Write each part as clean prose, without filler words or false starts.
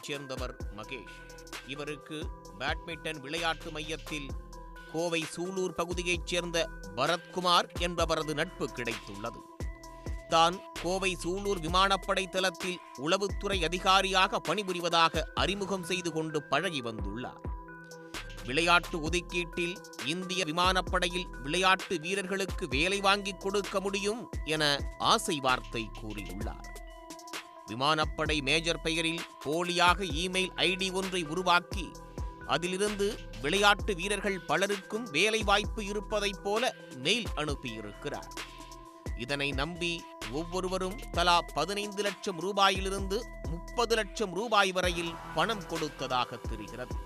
கோவையைச் சேர்ந்தவர் மகேஷ். இவருக்கு பேட்மிண்டன் விளையாட்டு மையத்தில் கோவை சூலூர் பகுதியைச் சேர்ந்த பரத்குமார் என்பவரது நட்பு கிடைத்துள்ளது. தான் கோவை சூலூர் விமானப்படை தளத்தில் உளவுத்துறை அதிகாரியாக பணிபுரிவதாக அறிமுகம் செய்து கொண்டு பழகி வந்துள்ளார். விளையாட்டு ஒதுக்கீட்டில் இந்திய விமானப்படையில் விளையாட்டு வீரர்களுக்கு வேலை வாங்கிக் கொடுக்க முடியும் என ஆசை வார்த்தை கூறியுள்ளார். விமானப்படை மேஜர் பெயரில் போலியாக இமெயில் ஐடி ஒன்றை உருவாக்கி அதிலிருந்து விளையாட்டு வீரர்கள் பலருக்கும் வேலை வாய்ப்பு இருப்பதைப் போல மெயில் அனுப்பியிருக்கிறார். இதனை நம்பி ஒவ்வொருவரும் தலா 15 லட்சம் ரூபாயிலிருந்து 30 லட்சம் ரூபாய் வரையில் பணம் கொடுத்ததாக தெரிகிறது.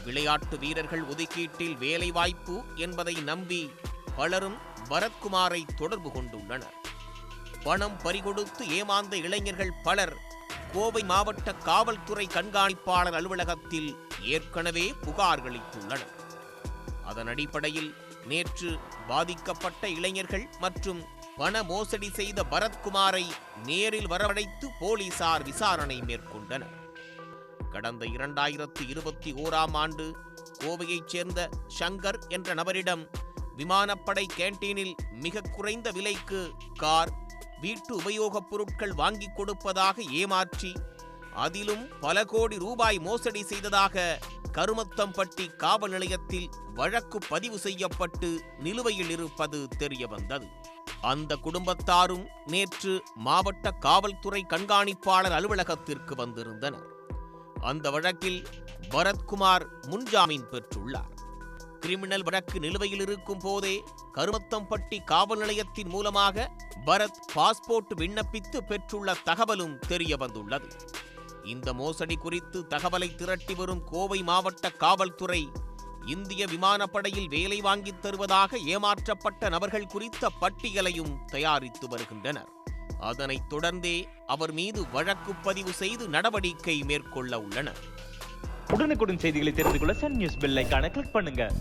விளையாட்டு வீரர்கள் ஒதுக்கீட்டில் வேலை வாய்ப்பு என்பதை நம்பி பலரும் பரத்குமாரை தொடர்பு கொண்டுள்ளனர். பணம் பறிகொடுத்து ஏமாந்த இளைஞர்கள் பலர் கோவை மாவட்ட காவல்துறை கண்காணிப்பாளர் அலுவலகத்தில் ஏற்கனவே புகார் அளித்துள்ளனர். அதன் அடிப்படையில் நேற்று பாதிக்கப்பட்ட இளைஞர்கள் மற்றும் பண மோசடி செய்த பரத்குமாரை நேரில் வரவழைத்து போலீசார் விசாரணை மேற்கொண்டனர். கடந்த 2021ஆம் ஆண்டு கோவையைச் சேர்ந்த சங்கர் என்ற நபரிடம் விமானப்படை கேண்டீனில் மிக குறைந்த விலைக்கு கார், வீட்டு உபயோகப் பொருட்கள் வாங்கிக் கொடுப்பதாக ஏமாற்றி அதிலும் பல கோடி ரூபாய் மோசடி செய்ததாக கருமத்தம்பட்டி காவல் நிலையத்தில் வழக்கு பதிவு செய்யப்பட்டு நிலுவையில் இருப்பது தெரியவந்தது. அந்த குடும்பத்தாரும் நேற்று மாவட்ட காவல்துறை கண்காணிப்பாளர் அலுவலகத்திற்கு வந்திருந்தனர். அந்த வழக்கில் பரத்குமார் முன்ஜாமீன் பெற்றுள்ளார். கிரிமினல் வழக்கு நிலுவையில் இருக்கும் போதே கருமத்தம்பட்டி காவல் நிலையத்தின் மூலமாக பரத் பாஸ்போர்ட் விண்ணப்பித்து பெற்றுள்ள தகவலும் தெரிய வந்துள்ளது. இந்த மோசடி குறித்து தகவலை திரட்டி வரும் கோவை மாவட்ட காவல்துறை இந்திய விமானப்படையில் வேலை வாங்கித் தருவதாக ஏமாற்றப்பட்ட நபர்கள் குறித்த பட்டியலையும் தயாரித்து வருகின்றனர். அதனைத் தொடர்ந்தே அவர் மீது வழக்கு பதிவு செய்து நடவடிக்கை மேற்கொள்ள உள்ளனர். உடனுக்குடன் செய்திகளை தெரிந்து கொள்ள சன் நியூஸ் பெல் ஐகானை கிளிக் பண்ணுங்க.